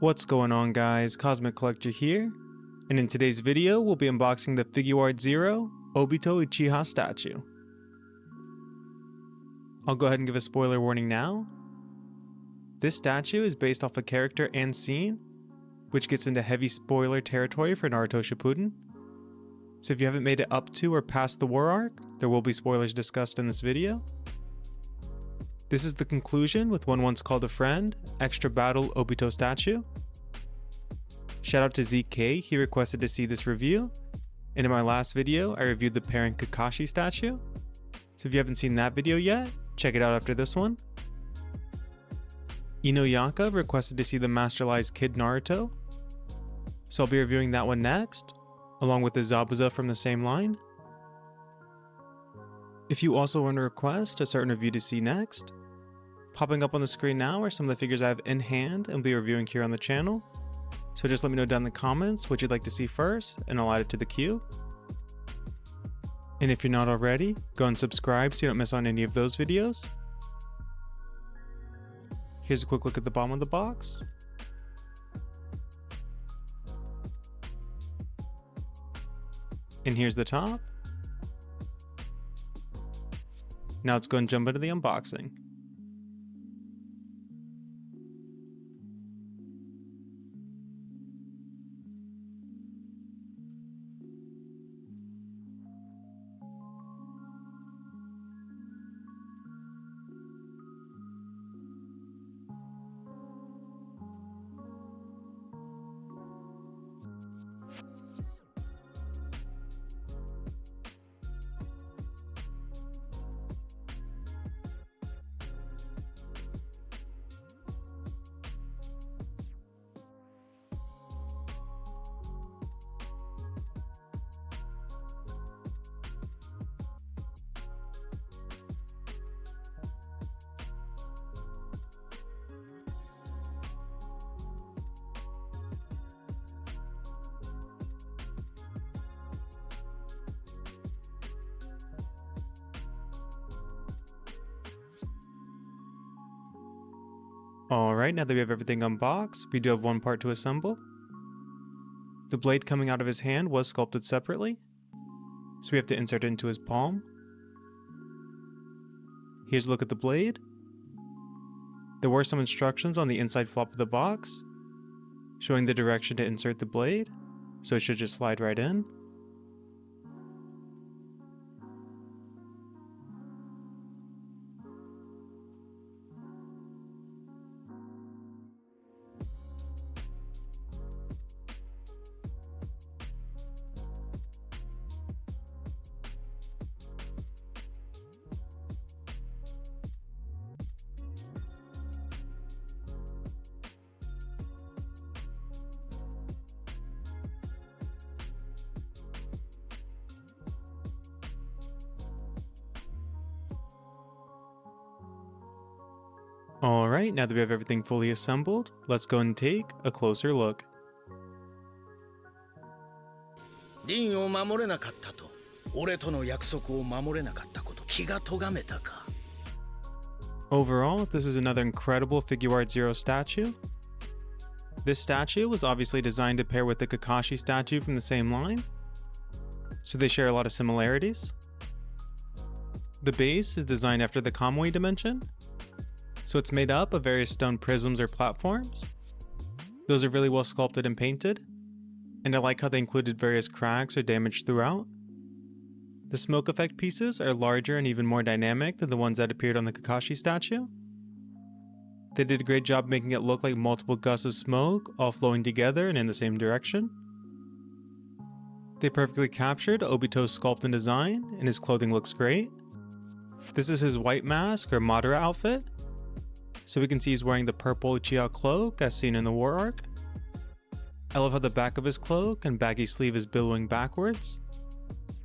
What's going on guys, Cosmic Collector here, and in today's video we'll be unboxing the FiguartsZERO Obito Uchiha statue. I'll go ahead and give a spoiler warning now. This statue is based off a character and scene, which gets into heavy spoiler territory for Naruto Shippuden. So if you haven't made it up to or past the war arc, there will be spoilers discussed in this video. This is the conclusion with One Once Called a Friend, Extra Battle Obito statue. Shout out to ZK, he requested to see this review. And in my last video, I reviewed the parent Kakashi statue. So if you haven't seen that video yet, check it out after this one. Inoyaka requested to see the Masterlized Kid Naruto. So I'll be reviewing that one next, along with the Zabuza from the same line. If you also want to request a certain review to see next, popping up on the screen now are some of the figures I have in hand and will be reviewing here on the channel. So just let me know down in the comments what you'd like to see first and I'll add it to the queue. And if you're not already, go and subscribe so you don't miss on any of those videos. Here's a quick look at the bottom of the box. And here's the top. Now let's go and jump into the unboxing. Alright, now that we have everything unboxed, we do have one part to assemble. The blade coming out of his hand was sculpted separately, so we have to insert it into his palm. Here's a look at the blade. There were some instructions on the inside flap of the box, showing the direction to insert the blade, so it should just slide right in. Alright, now that we have everything fully assembled, let's go and take a closer look. Overall, this is another incredible FiguartsZERO statue. This statue was obviously designed to pair with the Kakashi statue from the same line, so they share a lot of similarities. The base is designed after the Kamui dimension, so it's made up of various stone prisms or platforms. Those are really well sculpted and painted, and I like how they included various cracks or damage throughout. The smoke effect pieces are larger and even more dynamic than the ones that appeared on the Kakashi statue. They did a great job making it look like multiple gusts of smoke all flowing together and in the same direction. They perfectly captured Obito's sculpt and design, and his clothing looks great. This is his white mask or Madara outfit. So we can see he's wearing the purple Uchiha cloak as seen in the war arc. I love how the back of his cloak and baggy sleeve is billowing backwards,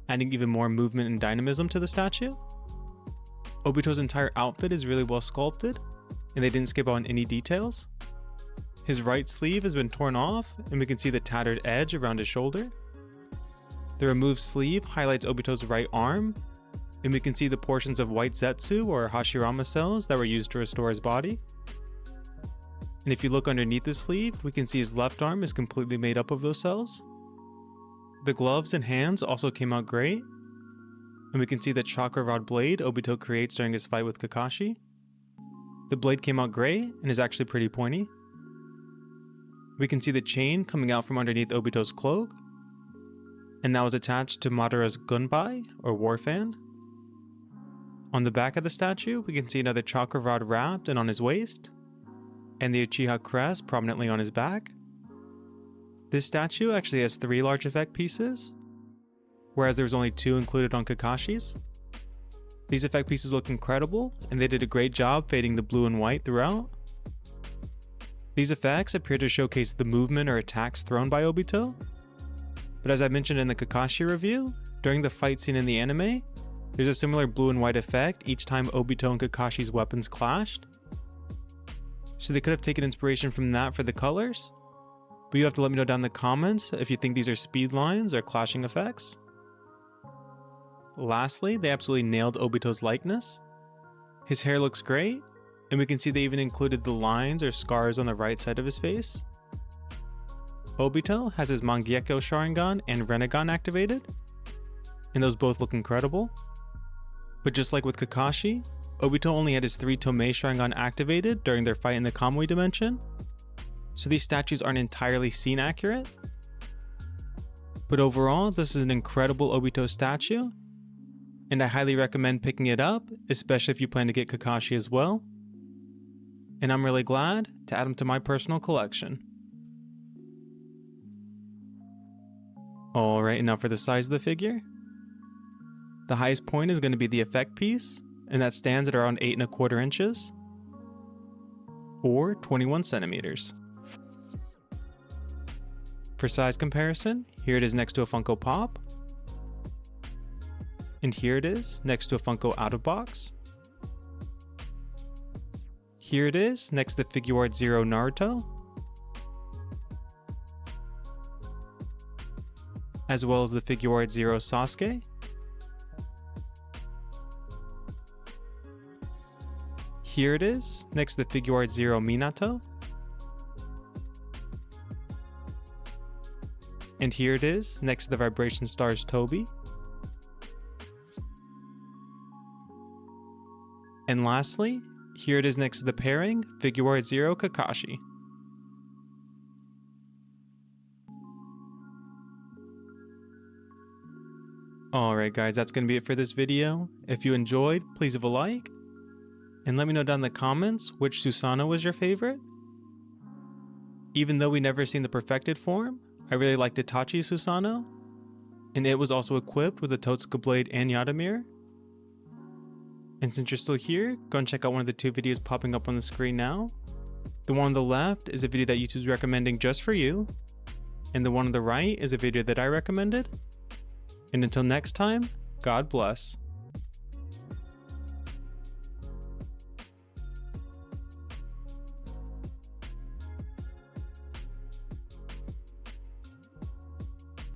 adding even more movement and dynamism to the statue. Obito's entire outfit is really well sculpted, and they didn't skip on any details. His right sleeve has been torn off, and we can see the tattered edge around his shoulder. The removed sleeve highlights Obito's right arm, and we can see the portions of white Zetsu or Hashirama cells that were used to restore his body. And if you look underneath the sleeve, we can see his left arm is completely made up of those cells. The gloves and hands also came out great. And we can see the chakra rod blade Obito creates during his fight with Kakashi. The blade came out gray and is actually pretty pointy. We can see the chain coming out from underneath Obito's cloak. And that was attached to Madara's gunbai, or war fan. On the back of the statue, we can see another chakra rod wrapped and on his waist, and the Uchiha crest prominently on his back. This statue actually has 3 large effect pieces, whereas there was only 2 included on Kakashi's. These effect pieces look incredible, and they did a great job fading the blue and white throughout. These effects appear to showcase the movement or attacks thrown by Obito, but as I mentioned in the Kakashi review, during the fight scene in the anime, there's a similar blue and white effect each time Obito and Kakashi's weapons clashed. So they could have taken inspiration from that for the colors, but you have to let me know down in the comments if you think these are speed lines or clashing effects. Lastly, they absolutely nailed Obito's likeness. His hair looks great, and we can see they even included the lines or scars on the right side of his face. Obito has his Mangekyou Sharingan and Rinnegan activated, and those both look incredible. But just like with Kakashi, Obito only had his 3 Tomei Sharingan activated during their fight in the Kamui dimension, so these statues aren't entirely scene accurate. But overall, this is an incredible Obito statue, and I highly recommend picking it up, especially if you plan to get Kakashi as well. And I'm really glad to add him to my personal collection. Alright, now for the size of the figure. The highest point is going to be the effect piece, and that stands at around 8¼ inches, or 21 centimeters. For size comparison, here it is next to a Funko Pop, and here it is next to a Funko out of box. Here it is next to the FiguartsZERO Naruto, as well as the FiguartsZERO Sasuke. Here it is next to the FiguartsZERO Minato. And here it is next to the Vibration Stars Toby. And lastly, here it is next to the pairing FiguartsZERO Kakashi. Alright guys, that's going to be it for this video. If you enjoyed, please leave a like. And let me know down in the comments which Susanoo was your favorite. Even though we never seen the perfected form, I really liked Itachi's Susanoo. And it was also equipped with a Totsuka blade and Yata mirror. And since you're still here, go and check out one of the 2 videos popping up on the screen now. The one on the left is a video that YouTube's recommending just for you. And the one on the right is a video that I recommended. And until next time, God bless.